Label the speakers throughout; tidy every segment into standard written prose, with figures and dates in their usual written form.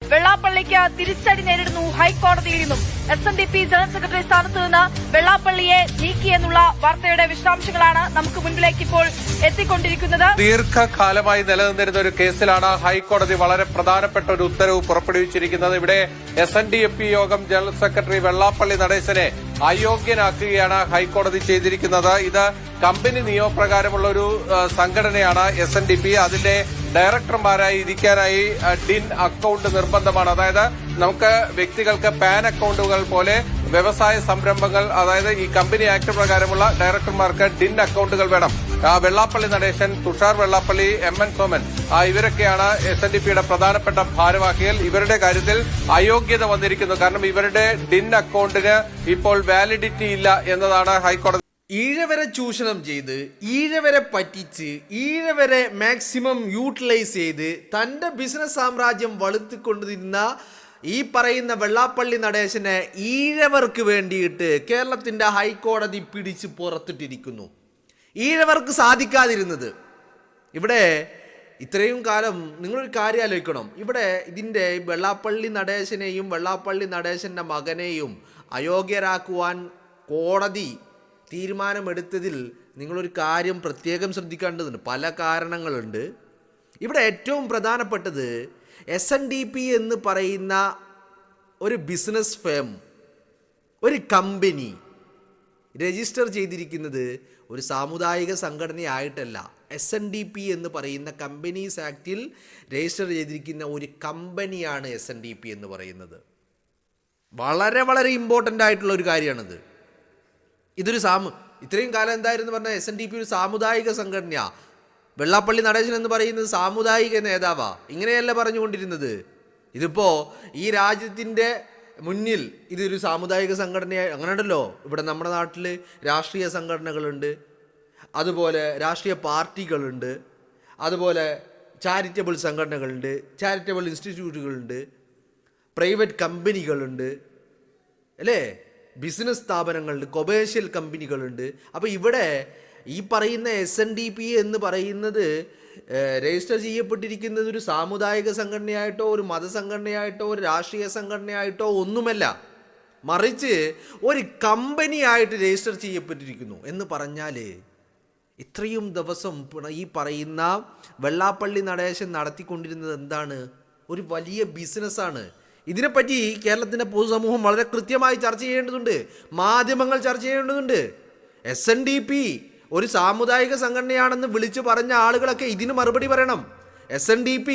Speaker 1: വെള്ളാപ്പള്ളിക്ക് തിരിച്ചടി നേരിടുന്നു ഹൈക്കോടതിയിൽ നിന്നും. SNDP ജനറൽ സെക്രട്ടറി സ്ഥാനത്ത് നിന്ന് വെള്ളാപ്പള്ളിയെ നീക്കിയെന്നുള്ള വാർത്തയുടെ വിശദാംശങ്ങളാണ് നമുക്ക് മുൻപിലേക്ക് ഇപ്പോൾ എത്തിക്കൊണ്ടിരിക്കുന്നത്.
Speaker 2: ദീർഘകാലമായി നിലനിന്നിരുന്ന ഒരു കേസിലാണ് ഹൈക്കോടതി വളരെ പ്രധാനപ്പെട്ട ഒരു ഉത്തരവ് പുറപ്പെടുവിച്ചിരിക്കുന്നത്. ഇവിടെ SNDP യോഗം ജനറൽ സെക്രട്ടറി വെള്ളാപ്പള്ളി നടേശനെ അയോഗ്യനാക്കുകയാണ് ഹൈക്കോടതി ചെയ്തിരിക്കുന്നത്. ഇത് കമ്പനി നിയമപ്രകാരമുള്ള ഒരു സംഘടനയാണ് SNDP. അതിന്റെ ഡയറക്ടർമാരായി ഇരിക്കാനായി ഡിൻ അക്കൌണ്ട് നിർബന്ധമാണ്. അതായത് നമുക്ക് വ്യക്തികൾക്ക് പാൻ അക്കൌണ്ടുകൾ പോലെ വ്യവസായ സംരംഭങ്ങൾ, അതായത് ഈ കമ്പനി ആക്ട് പ്രകാരമുള്ള ഡയറക്ടർമാർക്ക് ഡിൻ അക്കൌണ്ടുകൾ വേണം. വെള്ളാപ്പള്ളി നടേശൻ, തുഷാർ വെള്ളാപ്പള്ളി, MN സോമൻ ഇവരൊക്കെയാണ് SNDPയുടെ പ്രധാനപ്പെട്ട ഭാരവാഹികൾ. ഇവരുടെ കാര്യത്തിൽ അയോഗ്യത വന്നിരിക്കുന്നു. കാരണം ഇവരുടെ ഡിൻ അക്കൌണ്ടിന് ഇപ്പോൾ വാലിഡിറ്റി ഇല്ല എന്നതാണ് ഹൈക്കോടതി.
Speaker 3: ഈഴവരെ ചൂഷണം ചെയ്ത്, ഈഴവരെ പറ്റിച്ച്, ഈഴവരെ മാക്സിമം യൂട്ടിലൈസ് ചെയ്ത് തൻ്റെ ബിസിനസ് സാമ്രാജ്യം വളുത്തിക്കൊണ്ടിരുന്ന ഈ പറയുന്ന വെള്ളാപ്പള്ളി നടേശനെ ഈഴവർക്ക് വേണ്ടിയിട്ട് കേരളത്തിൻ്റെ ഹൈക്കോടതി പിടിച്ച് പുറത്തിട്ടിരിക്കുന്നു. ഈഴവർക്ക് സാധിക്കാതിരുന്നത് ഇവിടെ ഇത്രയും കാലം നിങ്ങളൊരു കാര്യം ആലോചിക്കണം. ഇവിടെ ഇതിൻ്റെ വെള്ളാപ്പള്ളി നടേശനെയും വെള്ളാപ്പള്ളി നടേശൻ്റെ മകനെയും അയോഗ്യരാക്കുവാൻ കോടതി തീരുമാനമെടുത്തതിൽ നിങ്ങളൊരു കാര്യം പ്രത്യേകം ശ്രദ്ധിക്കേണ്ടതുണ്ട്. പല കാരണങ്ങളുണ്ട്. ഇവിടെ ഏറ്റവും പ്രധാനപ്പെട്ടത് SNDP എന്ന് പറയുന്ന ഒരു ബിസിനസ് ഫേം, ഒരു കമ്പനി രജിസ്റ്റർ ചെയ്തിരിക്കുന്നത് ഒരു സാമുദായിക സംഘടനയായിട്ടല്ല. SNDP എന്ന് പറയുന്ന കമ്പനീസ് ആക്റ്റിൽ രജിസ്റ്റർ ചെയ്തിരിക്കുന്ന ഒരു കമ്പനിയാണ് SNDP എന്ന് പറയുന്നത്. വളരെ വളരെ ഇമ്പോർട്ടൻ്റ് ആയിട്ടുള്ള ഒരു കാര്യമാണിത്. ഇതൊരു ഇത്രയും കാലം എന്തായിരുന്നു പറഞ്ഞാൽ SNDP ഒരു സാമുദായിക സംഘടനയാണ്. വെള്ളാപ്പള്ളി നടേശൻ എന്ന് പറയുന്നത് സാമുദായിക നേതാവാ. ഇങ്ങനെയല്ല പറഞ്ഞുകൊണ്ടിരുന്നത്. ഇതിപ്പോൾ ഈ രാജ്യത്തിൻ്റെ മുന്നിൽ ഇതൊരു സാമുദായിക സംഘടനയായി അങ്ങനെ ഉണ്ടല്ലോ. ഇവിടെ നമ്മുടെ നാട്ടിൽ രാഷ്ട്രീയ സംഘടനകളുണ്ട്, അതുപോലെ രാഷ്ട്രീയ പാർട്ടികളുണ്ട്, അതുപോലെ ചാരിറ്റബിൾ സംഘടനകളുണ്ട്, ചാരിറ്റബിൾ ഇൻസ്റ്റിറ്റ്യൂട്ടുകളുണ്ട്, പ്രൈവറ്റ് കമ്പനികളുണ്ട്, അല്ലേ, ബിസിനസ് സ്ഥാപനങ്ങളുണ്ട്, കൊമേഴ്ഷ്യൽ കമ്പനികളുണ്ട്. അപ്പോൾ ഇവിടെ ഈ പറയുന്ന SNDP എന്ന് പറയുന്നത് രജിസ്റ്റർ ചെയ്യപ്പെട്ടിരിക്കുന്നത് ഒരു സാമുദായിക സംഘടനയായിട്ടോ ഒരു മതസംഘടനയായിട്ടോ ഒരു രാഷ്ട്രീയ സംഘടനയായിട്ടോ ഒന്നുമല്ല, മറിച്ച് ഒരു കമ്പനിയായിട്ട് രജിസ്റ്റർ ചെയ്യപ്പെട്ടിരിക്കുന്നു. എന്ന് പറഞ്ഞാൽ ഇത്രയും ദിവസം ഈ പറയുന്ന വെള്ളാപ്പള്ളി നടേശൻ നടത്തിക്കൊണ്ടിരുന്നത് എന്താണ്? ഒരു വലിയ ബിസിനസ്സാണ്. ഇതിനെപ്പറ്റി കേരളത്തിൻ്റെ പൊതുസമൂഹം വളരെ കൃത്യമായി ചർച്ച ചെയ്യേണ്ടതുണ്ട്. മാധ്യമങ്ങൾ ചർച്ച ചെയ്യേണ്ടതുണ്ട്. SNDP ഒരു സാമുദായിക സംഘടനയാണെന്ന് വിളിച്ചു പറഞ്ഞ ആളുകളൊക്കെ ഇതിന് മറുപടി പറയണം. SNDP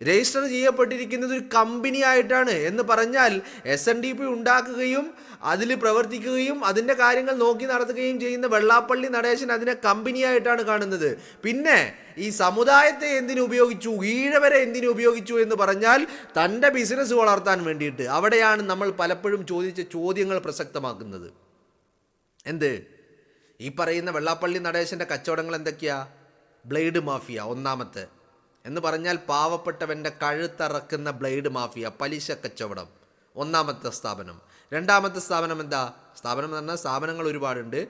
Speaker 3: രജിസ്റ്റർ ചെയ്യപ്പെട്ടിരിക്കുന്നത് ഒരു കമ്പനി ആയിട്ടാണ് എന്ന് പറഞ്ഞാൽ SNDP ഉണ്ടാക്കുകയും അതിൽ പ്രവർത്തിക്കുകയും അതിൻ്റെ കാര്യങ്ങൾ നോക്കി നടത്തുകയും ചെയ്യുന്ന വെള്ളാപ്പള്ളി നടേശൻ അതിനെ കമ്പനിയായിട്ടാണ് കാണുന്നത്. പിന്നെ ഈ സമുദായത്തെ എന്തിനു ഉപയോഗിച്ചു, ഈഴവരെ എന്തിനു ഉപയോഗിച്ചു എന്ന് പറഞ്ഞാൽ തൻ്റെ ബിസിനസ് വളർത്താൻ വേണ്ടിയിട്ട്. അവിടെയാണ് നമ്മൾ പലപ്പോഴും ചോദിച്ച ചോദ്യങ്ങൾ പ്രസക്തമാക്കുന്നത്. എന്ത് ഈ പറയുന്ന വെള്ളാപ്പള്ളി നടേശൻ്റെ കച്ചവടങ്ങൾ എന്തൊക്കെയാ? ബ്ലേഡ് മാഫിയ ഒന്നാമത്തെ എന്ന് പറഞ്ഞാൽ പാവപ്പെട്ടവൻ്റെ കഴുത്തറക്കുന്ന ബ്ലേഡ് മാഫിയ, പലിശ കച്ചവടം ഒന്നാമത്തെ സ്ഥാപനം. രണ്ടാമത്തെ സ്ഥാപനം എന്താ? സ്ഥാപനം എന്ന് പറഞ്ഞാൽ സ്ഥാപനങ്ങൾ ഒരുപാടുണ്ട്.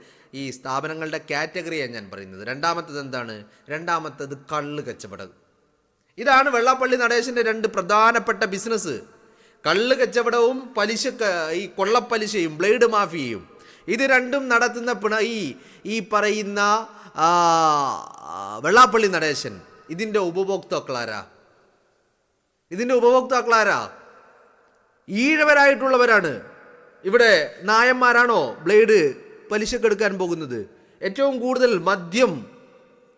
Speaker 3: ഈ സ്ഥാപനങ്ങളുടെ കാറ്റഗറിയാണ് ഞാൻ പറയുന്നത്. രണ്ടാമത്തത് എന്താണ്? രണ്ടാമത്തത് കള്ള് കച്ചവടം. ഇതാണ് വെള്ളാപ്പള്ളി നടേശൻ്റെ രണ്ട് പ്രധാനപ്പെട്ട ബിസിനസ്. കള്ള് കച്ചവടവും ഈ കൊള്ളപ്പലിശയും ബ്ലേഡ് മാഫിയയും. ഇത് രണ്ടും നടത്തുന്ന ഈ പറയുന്ന വെള്ളാപ്പള്ളി നടേശൻ ഇതിൻ്റെ ഉപഭോക്താക്കളാരാ? ഈഴവരായിട്ടുള്ളവരാണ്. ഇവിടെ നായന്മാരാണോ ബ്ലേഡ് പലിശക്കെടുക്കാൻ പോകുന്നത്? ഏറ്റവും കൂടുതൽ മദ്യം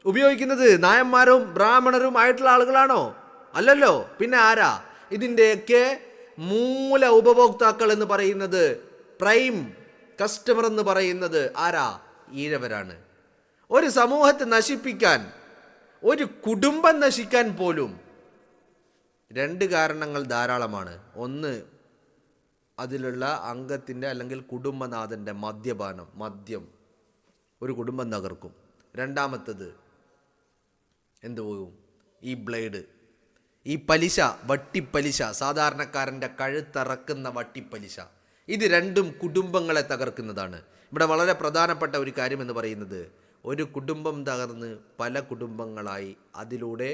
Speaker 3: ഉപയോഗിക്കുന്നത് നായന്മാരും ബ്രാഹ്മണരും ആയിട്ടുള്ള ആളുകളാണോ? അല്ലല്ലോ. പിന്നെ ആരാ? ഇതിൻ്റെയൊക്കെ മൂല ഉപഭോക്താക്കൾ എന്ന് പറയുന്നത്, പ്രൈം കസ്റ്റമർ എന്ന് പറയുന്നത് ആരാ? ഈഴവരാണ്. ഒരു സമൂഹത്തെ നശിപ്പിക്കാൻ, ഒരു കുടുംബം നശിക്കാൻ പോലും രണ്ട് കാരണങ്ങൾ ധാരാളമാണ്. ഒന്ന്, അതിലുള്ള അംഗത്തിൻ്റെ അല്ലെങ്കിൽ കുടുംബനാഥൻ്റെ മദ്യം ഒരു കുടുംബം തകർക്കും. രണ്ടാമത്തത് എന്തുപോകും? ഈ ബ്ലേഡ്, ഈ പലിശ, വട്ടിപ്പലിശ, സാധാരണക്കാരൻ്റെ കഴുത്തറക്കുന്ന വട്ടിപ്പലിശ. ഇത് രണ്ടും കുടുംബങ്ങളെ തകർക്കുന്നതാണ്. ഇവിടെ വളരെ പ്രധാനപ്പെട്ട ഒരു കാര്യം എന്ന് പറയുന്നത്, ഒരു കുടുംബം തകർന്ന് പല കുടുംബങ്ങളായി അതിലൂടെ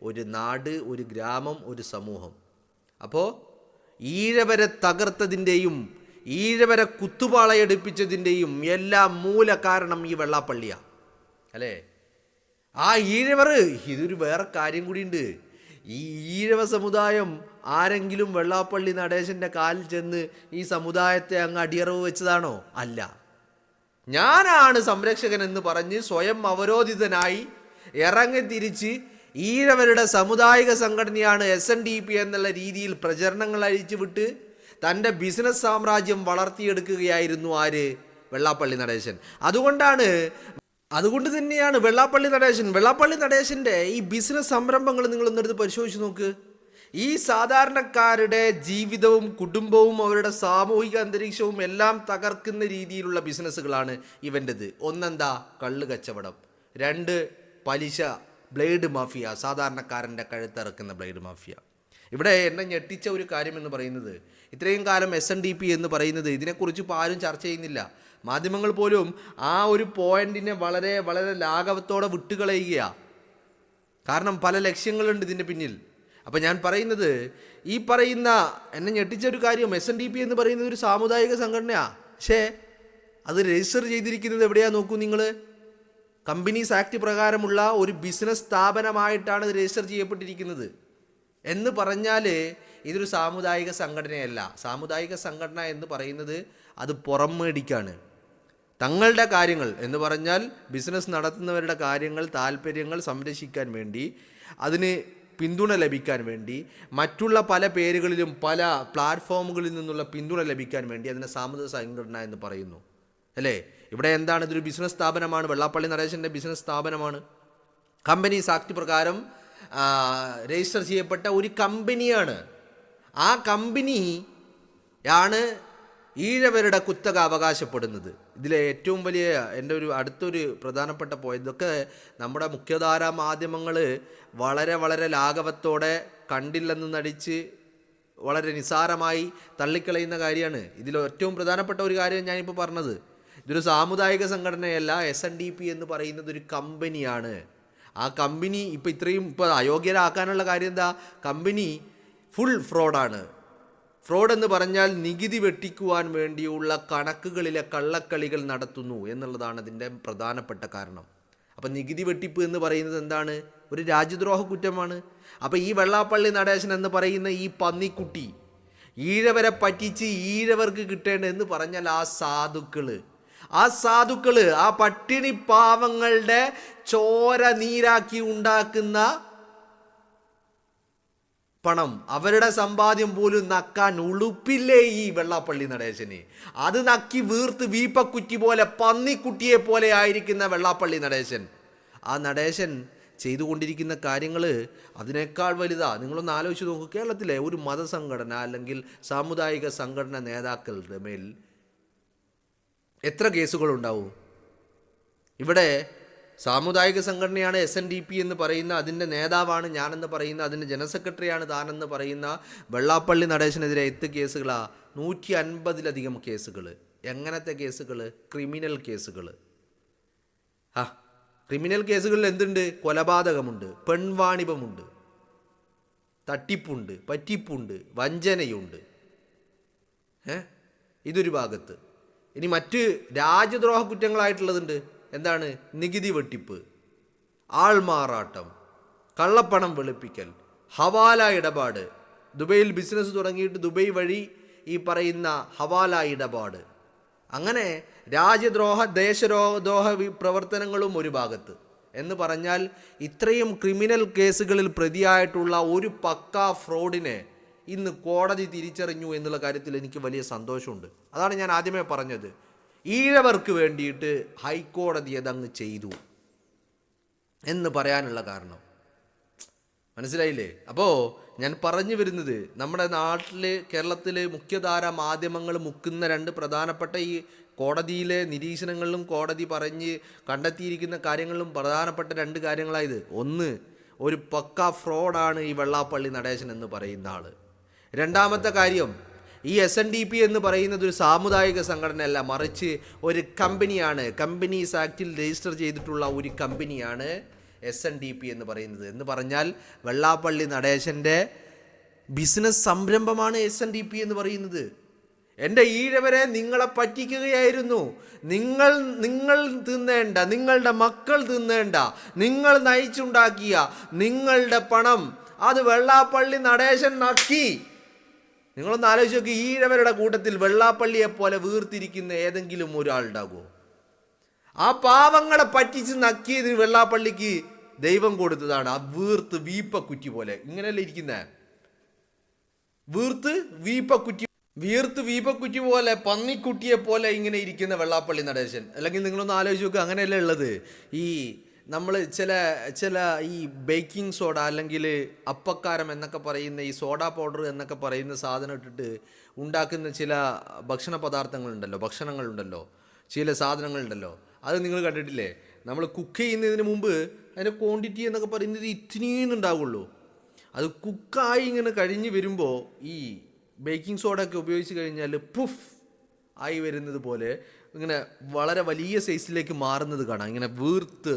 Speaker 3: ഒരു നാട്, ഒരു ഗ്രാമം, ഒരു സമൂഹം. അപ്പോൾ ഈഴവരെ തകർത്തതിൻ്റെയും ഈഴവരെ കുത്തുപാളയെടുപ്പിച്ചതിൻ്റെയും എല്ലാം മൂല കാരണം ഈ വെള്ളാപ്പള്ളിയാണ് അല്ലേ? ആ ഈഴവർ ഇതൊരു വേറെ കാര്യം കൂടിയുണ്ട്. ഈ ഈഴവ സമുദായം ആരെങ്കിലും വെള്ളാപ്പള്ളി നടേശൻ്റെ കാലിൽ ചെന്ന് ഈ സമുദായത്തെ അങ്ങ് അടിയറവ് വെച്ചതാണോ? അല്ല. ഞാനാണ് സംരക്ഷകൻ എന്ന് പറഞ്ഞ് സ്വയം അവരോധിതനായി ഇറങ്ങി തിരിച്ച് ഈഴവരുടെ സാമുദായിക സംഘടനയാണ് SNDP എന്നുള്ള രീതിയിൽ പ്രചരണങ്ങൾ അഴിച്ചുവിട്ട് തൻ്റെ ബിസിനസ് സാമ്രാജ്യം വളർത്തിയെടുക്കുകയായിരുന്നു ആര്? വെള്ളാപ്പള്ളി നടേശൻ. അതുകൊണ്ട് തന്നെയാണ് വെള്ളാപ്പള്ളി നടേശൻ്റെ ഈ ബിസിനസ് സംരംഭങ്ങൾ നിങ്ങളൊന്നെടുത്ത് പരിശോധിച്ച് നോക്ക്. ഈ സാധാരണക്കാരുടെ ജീവിതവും കുടുംബവും അവരുടെ സാമൂഹിക അന്തരീക്ഷവും എല്ലാം തകർക്കുന്ന രീതിയിലുള്ള ബിസിനസ്സുകളാണ് ഇവൻ്റെത്. ഒന്നെന്താ? കള്ള് കച്ചവടം. 2 പലിശ, ബ്ലേഡ് മാഫിയ, സാധാരണക്കാരൻ്റെ കഴുത്തിറക്കുന്ന ബ്ലേഡ് മാഫിയ. ഇവിടെ എന്നെ ഞെട്ടിച്ച ഒരു കാര്യം എന്ന് പറയുന്നത്, ഇത്രയും കാലം SNDP എന്ന് പറയുന്നത് ഇതിനെക്കുറിച്ച് ഇപ്പോൾ ആരും ചർച്ച ചെയ്യുന്നില്ല. മാധ്യമങ്ങൾ പോലും ആ ഒരു പോയിന്റിനെ വളരെ വളരെ ലാഘവത്തോടെ വിട്ടുകളയുകയാണ്. കാരണം പല ലക്ഷ്യങ്ങളുണ്ട് ഇതിൻ്റെ പിന്നിൽ. അപ്പം ഞാൻ പറയുന്നത്, ഈ പറയുന്ന എന്നെ ഞെട്ടിച്ച ഒരു കാര്യം, SNDP എന്ന് പറയുന്നത് ഒരു സാമുദായിക സംഘടനയാണ്. പക്ഷേ അത് രജിസ്റ്റർ ചെയ്തിരിക്കുന്നത് എവിടെയാണ് നോക്കൂ നിങ്ങൾ. കമ്പനീസ് ആക്ട് പ്രകാരമുള്ള ഒരു ബിസിനസ് സ്ഥാപനമായിട്ടാണ് ഇത് രജിസ്റ്റർ ചെയ്യപ്പെട്ടിരിക്കുന്നത്. എന്ന് പറഞ്ഞാൽ ഇതൊരു സാമുദായിക സംഘടനയല്ല. സാമുദായിക സംഘടന എന്ന് പറയുന്നത് അത് പുറം മേടിക്കാണ്. തങ്ങളുടെ കാര്യങ്ങൾ എന്ന് പറഞ്ഞാൽ ബിസിനസ് നടത്തുന്നവരുടെ കാര്യങ്ങൾ, താല്പര്യങ്ങൾ സംരക്ഷിക്കാൻ വേണ്ടി, അതിന് പിന്തുണ ലഭിക്കാൻ വേണ്ടി, മറ്റുള്ള പല പേരുകളിലും പല പ്ലാറ്റ്ഫോമുകളിൽ നിന്നുള്ള പിന്തുണ ലഭിക്കാൻ വേണ്ടി അതിനെ സാമുദായിക സംഘടന എന്ന് പറയുന്നു അല്ലേ? ഇവിടെ എന്താണ്? ഇതൊരു ബിസിനസ് സ്ഥാപനമാണ്. വെള്ളാപ്പള്ളി നടേശൻ്റെ ബിസിനസ് സ്ഥാപനമാണ്. കമ്പനീസ് ആക്ട് പ്രകാരം രജിസ്റ്റർ ചെയ്യപ്പെട്ട ഒരു കമ്പനിയാണ്. ആ കമ്പനിയാണ് ഈഴവരുടെ കുത്തക അവകാശപ്പെടുന്നത്. ഇതിലെ ഏറ്റവും വലിയ എൻ്റെ അടുത്തൊരു പ്രധാനപ്പെട്ട പോയിന്റ്, ഇതൊക്കെ നമ്മുടെ മുഖ്യധാരാ മാധ്യമങ്ങൾ വളരെ വളരെ ലാഘവത്തോടെ കണ്ടില്ലെന്ന് നടിച്ച് വളരെ നിസ്സാരമായി തള്ളിക്കളയുന്ന കാര്യമാണ്. ഇതിൽ ഏറ്റവും പ്രധാനപ്പെട്ട ഒരു കാര്യം ഞാനിപ്പോൾ പറഞ്ഞത്, ഇതൊരു സാമുദായിക സംഘടനയല്ല. SNDP എന്ന് പറയുന്നത് ഒരു കമ്പനിയാണ്. ആ കമ്പനി ഇപ്പോൾ അയോഗ്യരാക്കാനുള്ള കാര്യം എന്താ? Company full ഫ്രോഡാണ്. ഫ്രോഡ് എന്ന് പറഞ്ഞാൽ നികുതി വെട്ടിക്കുവാൻ വേണ്ടിയുള്ള കണക്കുകളിലെ കള്ളക്കളികൾ നടത്തുന്നു എന്നുള്ളതാണ് അതിൻ്റെ പ്രധാനപ്പെട്ട കാരണം. അപ്പം നികുതി വെട്ടിപ്പ് എന്ന് പറയുന്നത് എന്താണ്? ഒരു രാജ്യദ്രോഹ കുറ്റമാണ്. അപ്പോൾ ഈ വെള്ളാപ്പള്ളി നടേശൻ എന്ന് പറയുന്ന ഈ പന്നിക്കുട്ടി ഈഴവരെ പറ്റിച്ച് ഈഴവർക്ക് കിട്ടേണ്ടതെന്ന് പറഞ്ഞാൽ ആ സാധുക്കള് ആ പട്ടിണി പാവങ്ങളുടെ ചോര നീരാക്കി ഉണ്ടാക്കുന്ന പണം, അവരുടെ സമ്പാദ്യം പോലും നക്കാൻ ഉളുപ്പില്ലേ ഈ വെള്ളാപ്പള്ളി നടേശന്. അത് നക്കി വീർത്ത് വീപ്പക്കുറ്റി പോലെ, പന്നിക്കുട്ടിയെ പോലെ ആയിരിക്കുന്ന വെള്ളാപ്പള്ളി നടേശൻ. ആ നടേശൻ ചെയ്തുകൊണ്ടിരിക്കുന്ന കാര്യങ്ങൾ അതിനേക്കാൾ വലുതാ. നിങ്ങളൊന്ന് ആലോചിച്ച് നോക്കൂ. കേരളത്തിലെ ഒരു മതസംഘടന അല്ലെങ്കിൽ സാമുദായിക സംഘടന നേതാക്കളുടെ മേൽ എത്ര കേസുകളുണ്ടാവും? ഇവിടെ സാമുദായിക സംഘടനയാണ് SNDP എന്ന് പറയുന്ന, അതിൻ്റെ നേതാവാണ് ഞാനെന്ന് പറയുന്ന, അതിൻ്റെ ജനറൽ സെക്രട്ടറിയാണ് താനെന്ന് പറയുന്ന വെള്ളാപ്പള്ളി നടേശനെതിരെ 8 കേസുകളാ, 150-ലധികം കേസുകൾ. എങ്ങനത്തെ കേസുകൾ? ക്രിമിനൽ കേസുകൾ. ക്രിമിനൽ കേസുകളിൽ എന്തുണ്ട്? കൊലപാതകമുണ്ട്, പെൺവാണിഭമുണ്ട്, തട്ടിപ്പുണ്ട്, പറ്റിപ്പുണ്ട്, വഞ്ചനയുണ്ട്. ഇതൊരു ഭാഗത്ത്. ഇനി മറ്റ് രാജ്യദ്രോഹ കുറ്റങ്ങളായിട്ടുള്ളതുണ്ട്. എന്താണ്? നികുതി വെട്ടിപ്പ്, ആൾമാറാട്ടം, കള്ളപ്പണം വെളുപ്പിക്കൽ, ഹവാല ഇടപാട്, ദുബൈയിൽ ബിസിനസ് തുടങ്ങിയിട്ട് ദുബൈ വഴി ഈ പറയുന്ന ഹവാല ഇടപാട്, അങ്ങനെ രാജ്യദ്രോഹ ദേശദ്രോഹ പ്രവർത്തനങ്ങളും ഒരു ഭാഗത്ത്. എന്ന് പറഞ്ഞാൽ ഇത്രയും ക്രിമിനൽ കേസുകളിൽ പ്രതിയായിട്ടുള്ള ഒരു പക്കാ ഫ്രോഡിനെ ഇന്ന് കോടതി തിരിച്ചറിഞ്ഞു എന്നുള്ള കാര്യത്തിൽ എനിക്ക് വലിയ സന്തോഷമുണ്ട്. അതാണ് ഞാൻ ആദ്യമേ പറഞ്ഞത്. ഈഴവർക്ക് വേണ്ടിയിട്ട് ഹൈക്കോടതി അതങ്ങ് ചെയ്തു എന്ന് പറയാനുള്ള കാരണം മനസ്സിലായില്ലേ? അപ്പോൾ ഞാൻ പറഞ്ഞു വരുന്നത്, നമ്മുടെ നാട്ടിൽ കേരളത്തിൽ മുഖ്യധാര മാധ്യമങ്ങൾ മുക്കുന്ന 2 പ്രധാനപ്പെട്ട ഈ കോടതിയിലെ നിരീക്ഷണങ്ങളിലും കോടതി പറഞ്ഞ് കണ്ടെത്തിയിരിക്കുന്ന കാര്യങ്ങളിലും പ്രധാനപ്പെട്ട 2 കാര്യങ്ങളായത്. ഒന്ന്, ഒരു പക്ക ഫ്രോഡാണ് ഈ വെള്ളാപ്പള്ളി നടേശൻ എന്ന് പറയുന്ന ആൾ. രണ്ടാമത്തെ കാര്യം, ഈ SNDP എന്ന് പറയുന്നത് ഒരു സാമുദായിക സംഘടനയല്ല, മറിച്ച് ഒരു കമ്പനിയാണ്. കമ്പനീസ് ആക്റ്റിൽ രജിസ്റ്റർ ചെയ്തിട്ടുള്ള ഒരു കമ്പനിയാണ് SNDP എന്ന് പറയുന്നത്. എന്ന് പറഞ്ഞാൽ വെള്ളാപ്പള്ളി നടേശൻ്റെ ബിസിനസ് സംരംഭമാണ് SNDP എന്ന് പറയുന്നത്. എൻ്റെ ഈഴവരെ നിങ്ങളെ പറ്റിക്കുകയായിരുന്നു. നിങ്ങൾ തിന്നേണ്ട, നിങ്ങളുടെ മക്കൾ തിന്നേണ്ട, നിങ്ങൾ നയിച്ചുണ്ടാക്കിയ നിങ്ങളുടെ പണം അത് വെള്ളാപ്പള്ളി നടേശൻ നക്കി. നിങ്ങളൊന്ന് ആലോചിച്ച് നോക്കി, ഈഴവരുടെ കൂട്ടത്തിൽ വെള്ളാപ്പള്ളിയെ പോലെ വീർത്തിരിക്കുന്ന ഏതെങ്കിലും ഒരാളുണ്ടാകുമോ? ആ പാവങ്ങളെ പറ്റിച്ച് നക്കിയതിന് വെള്ളാപ്പള്ളിക്ക് ദൈവം കൊടുത്തതാണ്. ആ വീർത്ത് വീപ്പക്കുറ്റി പോലെ ഇങ്ങനെയല്ലേ ഇരിക്കുന്നത്, വീർത്ത് വീപ്പക്കുറ്റി പോലെ പന്നിക്കുട്ടിയെ പോലെ ഇങ്ങനെ ഇരിക്കുന്ന വെള്ളാപ്പള്ളി നടേശൻ. അല്ലെങ്കിൽ നിങ്ങളൊന്ന് ആലോചിച്ച് നോക്കുക, അങ്ങനെയല്ലേ ഉള്ളത്. ഈ നമ്മൾ ചില ഈ ബേക്കിംഗ് സോഡ അല്ലെങ്കിൽ അപ്പക്കാരം എന്നൊക്കെ പറയുന്ന ഈ സോഡാ പൗഡർ എന്നൊക്കെ പറയുന്ന സാധനം ഇട്ടിട്ട് ഉണ്ടാക്കുന്ന ചില ഭക്ഷണങ്ങളുണ്ടല്ലോ, ചില സാധനങ്ങളുണ്ടല്ലോ, അത് നിങ്ങൾ കണ്ടിട്ടില്ലേ? നമ്മൾ കുക്ക് ചെയ്യുന്നതിന് മുമ്പ് അതിൻ്റെ ക്വാണ്ടിറ്റി എന്നൊക്കെ പറയുന്നത് ഇത്തിരിയും ഉണ്ടാവുള്ളൂ. അത് കുക്കായി ഇങ്ങനെ കഴിഞ്ഞ് വരുമ്പോൾ ഈ ബേക്കിംഗ് സോഡ ഒക്കെ ഉപയോഗിച്ച് കഴിഞ്ഞാൽ പുഫ് ആയി വരുന്നത് പോലെ ഇങ്ങനെ വളരെ വലിയ സൈസിലേക്ക് മാറുന്നത് കാണാം, ഇങ്ങനെ വീർത്ത്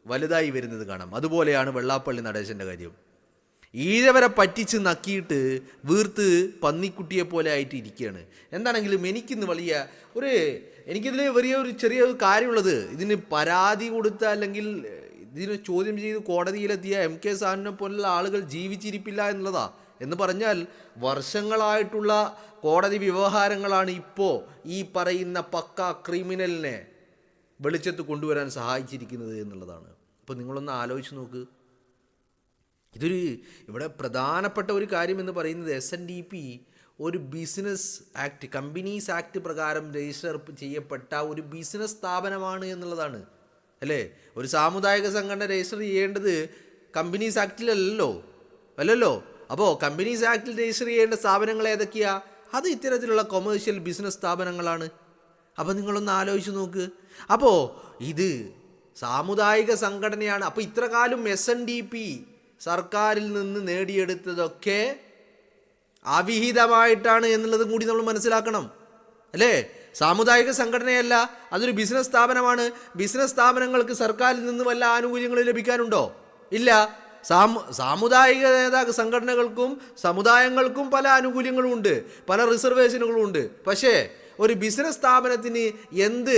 Speaker 3: വലുതായി വരുന്നത് കാണാം. അതുപോലെയാണ് വെള്ളാപ്പള്ളി നടേശൻ്റെ കാര്യം. ഈഴവരെ പറ്റിച്ച് നക്കിയിട്ട് വീർത്ത് പന്നിക്കുട്ടിയെ പോലെ ആയിട്ട് ഇരിക്കുകയാണ്. എന്താണെങ്കിലും എനിക്കിതിൽ വലിയൊരു ചെറിയ കാര്യമുള്ളത്, ഇതിന് പരാതി കൊടുത്ത അല്ലെങ്കിൽ ഇതിന് ചോദ്യം ചെയ്ത് കോടതിയിലെത്തിയ MK സ്റ്റാലിനെ പോലുള്ള ആളുകൾ ജീവിച്ചിരിപ്പില്ല എന്നുള്ളതാ. എന്ന് പറഞ്ഞാൽ വർഷങ്ങളായിട്ടുള്ള കോടതി വ്യവഹാരങ്ങളാണ് ഇപ്പോൾ ഈ പറയുന്ന പക്ക ക്രിമിനലിനെ വെളിച്ചത്ത് കൊണ്ടുവരാൻ സഹായിച്ചിരിക്കുന്നത് എന്നുള്ളതാണ്. അപ്പോൾ നിങ്ങളൊന്ന് ആലോചിച്ച് നോക്ക്. ഇവിടെ പ്രധാനപ്പെട്ട ഒരു കാര്യം എന്ന് പറയുന്നത് SNDP ഒരു ബിസിനസ് ആക്ട്, കമ്പനീസ് ആക്ട് പ്രകാരം രജിസ്റ്റർ ചെയ്യപ്പെട്ട ഒരു ബിസിനസ് സ്ഥാപനമാണ് എന്നുള്ളതാണ്, അല്ലേ? ഒരു സാമുദായിക സംഘടന രജിസ്റ്റർ ചെയ്യേണ്ടത് കമ്പനീസ് ആക്ടിലല്ലോ. അപ്പോൾ കമ്പനീസ് ആക്ടിൽ രജിസ്റ്റർ ചെയ്യേണ്ട സ്ഥാപനങ്ങൾ ഏതൊക്കെയാ? അത് ഇത്തരത്തിലുള്ള കൊമേഴ്ഷ്യൽ ബിസിനസ് സ്ഥാപനങ്ങളാണ്. അപ്പോൾ നിങ്ങളൊന്ന് ആലോചിച്ച് നോക്ക്. അപ്പോൾ ഇത് സാമുദായിക സംഘടനയാണ്. അപ്പോൾ ഇത്ര കാലം SNDP സർക്കാരിൽ നിന്ന് നേടിയെടുത്തതൊക്കെ അവിഹിതമായിട്ടാണ് എന്നുള്ളതും കൂടി നമ്മൾ മനസ്സിലാക്കണം, അല്ലേ? സാമുദായിക സംഘടനയല്ല, അതൊരു ബിസിനസ് സ്ഥാപനമാണ്. ബിസിനസ് സ്ഥാപനങ്ങൾക്ക് സർക്കാരിൽ നിന്ന് വല്ല ആനുകൂല്യങ്ങളും ലഭിക്കാനുണ്ടോ? ഇല്ല. സാമുദായിക സംഘടനകൾക്കും സമുദായങ്ങൾക്കും പല ആനുകൂല്യങ്ങളും ഉണ്ട്, പല റിസർവേഷനുകളും ഉണ്ട്. പക്ഷേ ഒരു ബിസിനസ് സ്ഥാപനത്തിന് എന്ത്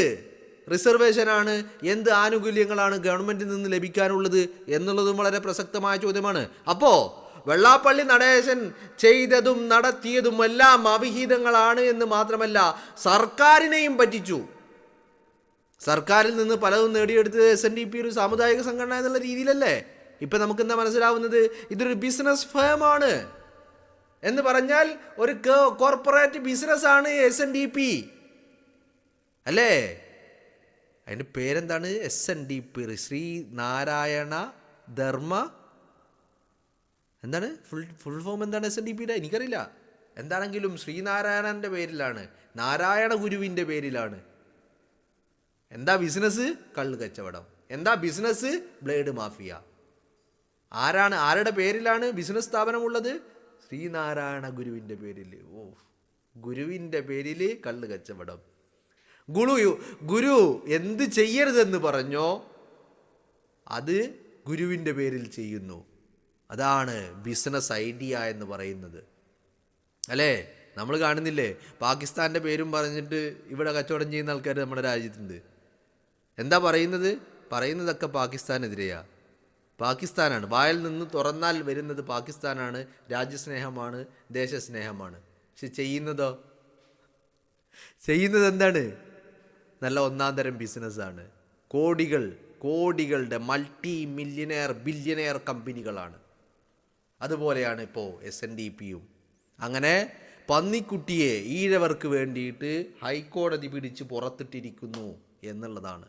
Speaker 3: റിസർവേഷനാണ്, എന്ത് ആനുകൂല്യങ്ങളാണ് ഗവൺമെൻറ്റിൽ നിന്ന് ലഭിക്കാനുള്ളത് എന്നുള്ളതും വളരെ പ്രസക്തമായ ചോദ്യമാണ്. അപ്പോൾ വെള്ളാപ്പള്ളി നടേശൻ ചെയ്തതും നടത്തിയതും എല്ലാം അവിഹിതങ്ങളാണ് എന്ന് മാത്രമല്ല സർക്കാരിനെയും പറ്റിച്ചു. സർക്കാരിൽ നിന്ന് പലതും നേടിയെടുത്തത് SNDP ഒരു സാമുദായിക സംഘടന എന്നുള്ള രീതിയിലല്ലേ? ഇപ്പം നമുക്കെന്താ മനസ്സിലാവുന്നത്? ഇതൊരു ബിസിനസ് ഫേമാണ് എന്ന് പറഞ്ഞാൽ ഒരു കോർപ്പറേറ്റ് ബിസിനസ്സാണ് SNDP, അല്ലേ? അതിൻ്റെ പേരെന്താണ്? SNDP, ശ്രീനാരായണ ധർമ്മ എന്താണ് ഫുൾ ഫോം എന്താണ് SNDPയുടെ? എനിക്കറിയില്ല. എന്താണെങ്കിലും ശ്രീനാരായണൻ്റെ പേരിലാണ്, നാരായണ ഗുരുവിൻ്റെ പേരിലാണ്. എന്താ ബിസിനസ്? കള്ള് കച്ചവടം. എന്താ ബിസിനസ്? Blade mafia. ആരുടെ പേരിലാണ് ബിസിനസ് സ്ഥാപനമുള്ളത്? ശ്രീനാരായണ ഗുരുവിൻ്റെ പേരിൽ. ഗുരുവിൻ്റെ പേരിൽ കള്ള് കച്ചവടം. ഗുരു എന്ത് ചെയ്യരുതെന്ന് പറഞ്ഞോ അത് ഗുരുവിൻ്റെ പേരിൽ ചെയ്യുന്നു. അതാണ് ബിസിനസ് ഐഡിയ എന്ന് പറയുന്നത്, അല്ലേ? നമ്മൾ കാണുന്നില്ലേ, പാകിസ്ഥാൻ്റെ പേരും പറഞ്ഞിട്ട് ഇവിടെ കച്ചവടം ചെയ്യുന്ന ആൾക്കാർ നമ്മുടെ രാജ്യത്തുണ്ട്. എന്താ പറയുന്നതൊക്കെ പാകിസ്ഥാനെതിരെയാണ്. പാകിസ്ഥാനാണ് വായിൽ നിന്ന് തുറന്നാൽ വരുന്നത് പാകിസ്ഥാനാണ്, രാജ്യസ്നേഹമാണ്, ദേശസ്നേഹമാണ്. പക്ഷെ ചെയ്യുന്നത് എന്താണ്? നല്ല ഒന്നാം തരം ബിസിനസ്സാണ്. കോടികളുടെ മൾട്ടി ബില്യനെയർ കമ്പനികളാണ്. അതുപോലെയാണ് ഇപ്പോൾ SNDPയും. അങ്ങനെ പന്നിക്കുട്ടിയെ ഈഴവർക്ക് വേണ്ടിയിട്ട് ഹൈക്കോടതി പിടിച്ച് പുറത്തിട്ടിരിക്കുന്നു എന്നുള്ളതാണ്.